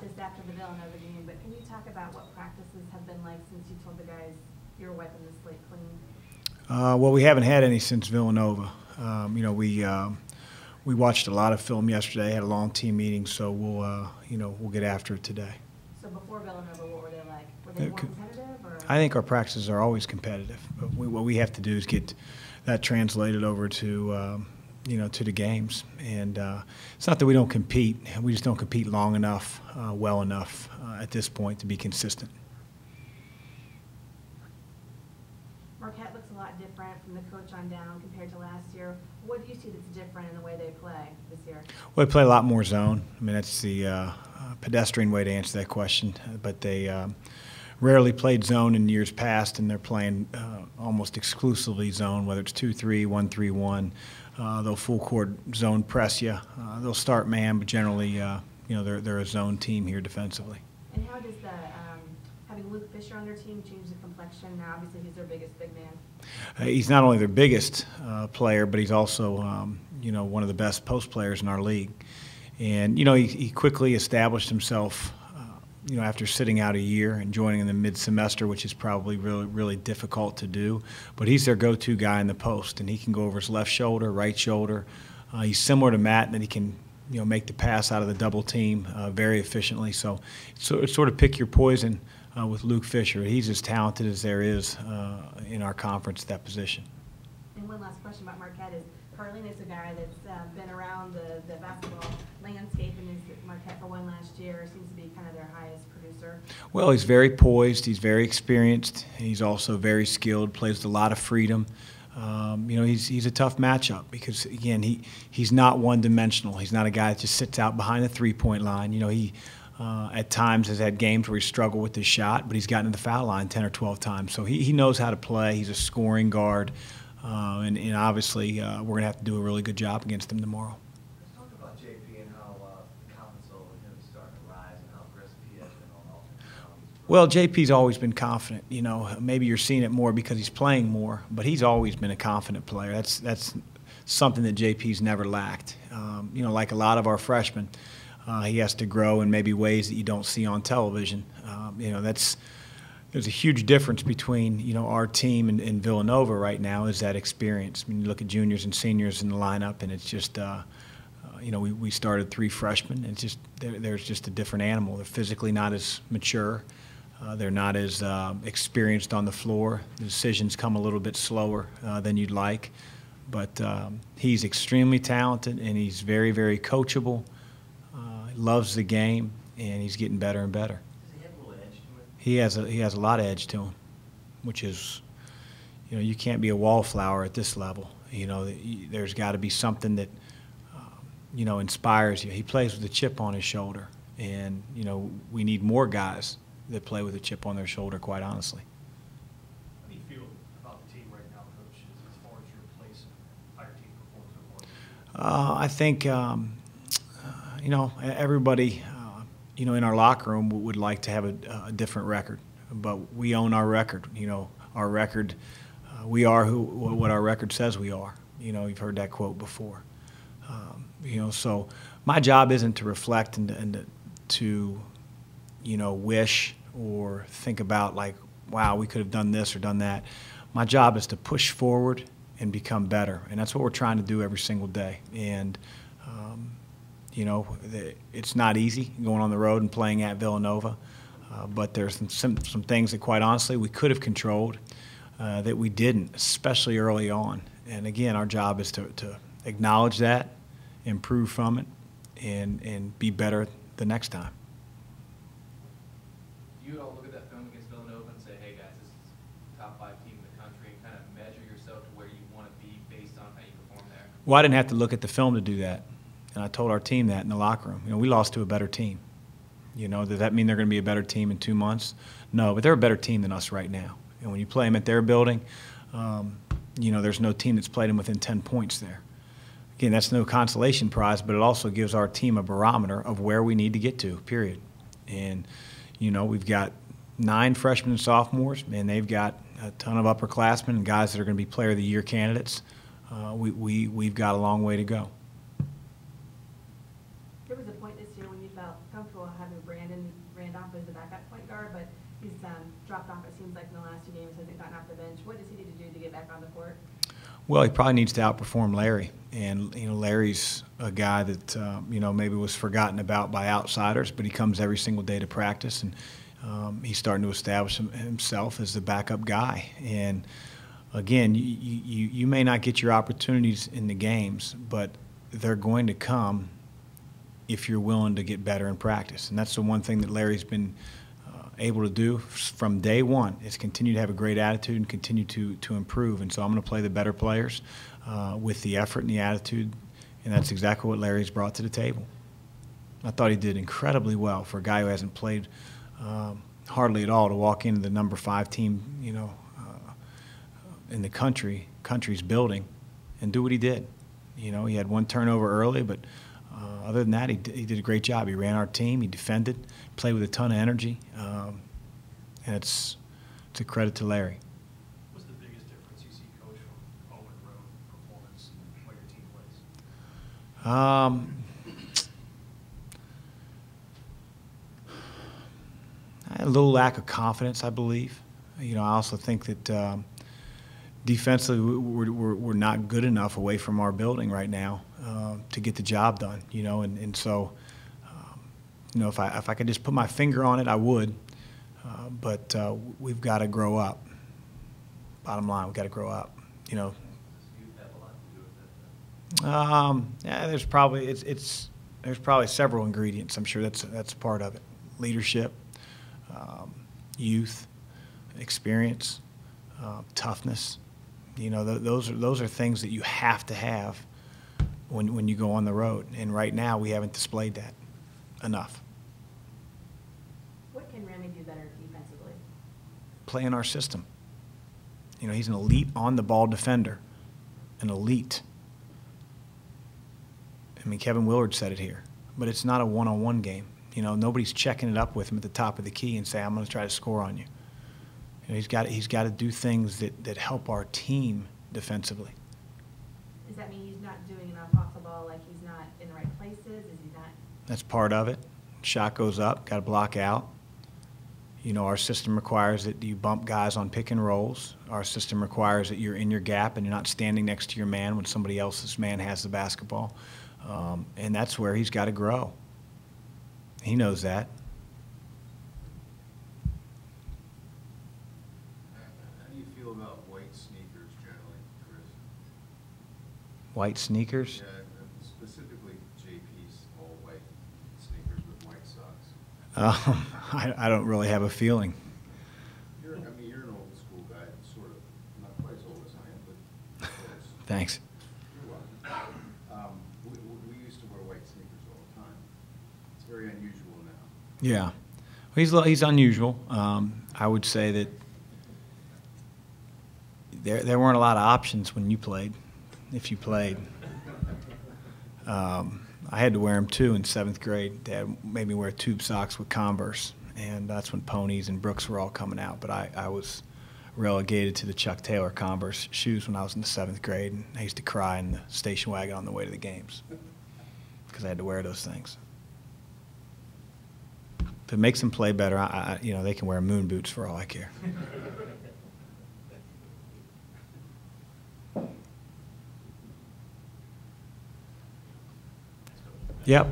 This after the Villanova game, but can you talk about what practices have been like since you told the guys you're wiping the slate clean? Well, we haven't had any since Villanova. We watched a lot of film yesterday, had a long team meeting, so we'll get after it today. So before Villanova, what were they like? Were they more competitive? Or? I think our practices are always competitive. But what we have to do is get that translated over to to the games. And it's not that we don't compete; we just don't compete long enough, well enough at this point to be consistent. Marquette looks a lot different from the coach on down compared to last year. What do you see that's different in the way they play this year? Well, they play a lot more zone. I mean, that's the pedestrian way to answer that question. But they rarely played zone in years past, and they're playing almost exclusively zone, whether it's 2-3, 1-3-1. They'll full court zone press you. They'll start man, but generally, they're a zone team here defensively. And how does the having Luke Fisher on their team change the complexion? Now, obviously, he's their biggest big man. He's not only their biggest player, but he's also one of the best post players in our league. And he quickly established himself. After sitting out a year and joining in the mid-semester, which is probably really, really difficult to do. But he's their go-to guy in the post, and he can go over his left shoulder, right shoulder. He's similar to Matt in that he can, make the pass out of the double team very efficiently. So it's sort of pick your poison with Luke Fisher. He's as talented as there is in our conference at that position. And one last question about Marquette is, Carlina's a guy that's been around the basketball landscape and is at Marquette for one last year. Seems to be kind of their highest producer. Well, he's very poised. He's very experienced. He's also very skilled. Plays with a lot of freedom. He's a tough matchup because again he's not one-dimensional. He's not a guy that just sits out behind the three-point line. He at times has had games where he struggled with his shot, but he's gotten to the foul line 10 or 12 times. So he knows how to play. He's a scoring guard. And obviously, we're going to have to do a really good job against him tomorrow. Let's talk about JP and how confidence level in him is starting to rise and how aggressive he has been on offense. Well, JP's always been confident. Maybe you're seeing it more because he's playing more, but he's always been a confident player. That's something that JP's never lacked. Like a lot of our freshmen, he has to grow in maybe ways that you don't see on television. There's a huge difference between our team and Villanova right now is that experience. I mean, you look at juniors and seniors in the lineup, and it's just we started 3 freshmen. It's just there's just a different animal. They're physically not as mature. They're not as experienced on the floor. The decisions come a little bit slower than you'd like, but he's extremely talented and he's very, very coachable. Loves the game, and he's getting better and better. He has a lot of edge to him, which is, you can't be a wallflower at this level. There's got to be something that, inspires you. He plays with a chip on his shoulder, and we need more guys that play with a chip on their shoulder. Quite honestly. How do you feel about the team right now, Coach, as far as your place and how your team performs so far? I think everybody. In our locker room, would like to have a different record, but we own our record. Our record, we are what our record says we are. You've heard that quote before. So my job isn't to reflect and to wish or think about like, wow, we could have done this or done that. My job is to push forward and become better, and that's what we're trying to do every single day. And it's not easy going on the road and playing at Villanova, but there's some things that, quite honestly, we could have controlled that we didn't, especially early on. And again, our job is to acknowledge that, improve from it, and be better the next time. Do you all look at that film against Villanova and say, hey, guys, this is the top 5 team in the country, and kind of measure yourself to where you want to be based on how you perform there? Well, I didn't have to look at the film to do that. And I told our team that in the locker room. We lost to a better team. Does that mean they're going to be a better team in 2 months? No, but they're a better team than us right now. And when you play them at their building, there's no team that's played them within 10 points there. Again, that's no consolation prize, but it also gives our team a barometer of where we need to get to, period. And, we've got 9 freshmen and sophomores, and they've got a ton of upperclassmen and guys that are going to be Player of the Year candidates. We've got a long way to go. There was a point this year when you felt comfortable having Brandon but he's dropped off, it seems like, in the last 2 games, hasn't gotten off the bench. What does he need to do to get back on the court? Well, he probably needs to outperform Larry. And, Larry's a guy that, maybe was forgotten about by outsiders, but he comes every single day to practice, and he's starting to establish himself as the backup guy. And, again, you may not get your opportunities in the games, but they're going to come if you're willing to get better in practice. And that's the one thing that Larry's been able to do from day one, is continue to have a great attitude and continue to improve. And so I'm going to play the better players with the effort and the attitude, and that's exactly what Larry's brought to the table. I thought he did incredibly well for a guy who hasn't played hardly at all, to walk into the number 5 team, in the country's building, and do what he did. He had 1 turnover early, but other than that, he did a great job. He ran our team, he defended, played with a ton of energy, and it's a credit to Larry. What's the biggest difference you see, Coach, from home and road performance when your team plays? A little lack of confidence, I believe. I also think that defensively we're not good enough away from our building right now to get the job done. And so if I could just put my finger on it, I would. But we've got to grow up. Bottom line, we've got to grow up. Does youth have a lot to do with that? Yeah, there's probably several ingredients. I'm sure that's part of it. Leadership, youth, experience, toughness. Those are things that you have to have when you go on the road. And right now, we haven't displayed that enough. What can Remy do better defensively? Play in our system. He's an elite on-the-ball defender, an elite. Kevin Willard said it here, but it's not a one-on-one game. Nobody's checking it up with him at the top of the key and say, I'm going to try to score on you. He's got to do things that help our team defensively. Does that mean he's not doing enough off the ball, like he's not in the right places? Is he not? That's part of it. Shot goes up, got to block out. Our system requires that you bump guys on pick and rolls. Our system requires that you're in your gap and you're not standing next to your man when somebody else's man has the basketball. And that's where he's got to grow. He knows that. How do you feel about white sneakers generally, Chris? White sneakers? Yeah, specifically JP's all white sneakers with white socks. I don't really have a feeling. You're an old school guy, sort of, not quite as old as I am, but close. Thanks. You're welcome. We used to wear white sneakers all the time. It's very unusual now. Yeah. He's unusual. I would say that there weren't a lot of options when you played, if you played. I had to wear them too in 7th grade. Dad made me wear tube socks with Converse, and that's when Ponies and Brooks were all coming out. But I was relegated to the Chuck Taylor Converse shoes when I was in the 7th grade, and I used to cry in the station wagon on the way to the games because I had to wear those things. If it makes them play better, they can wear moon boots for all I care. Yep.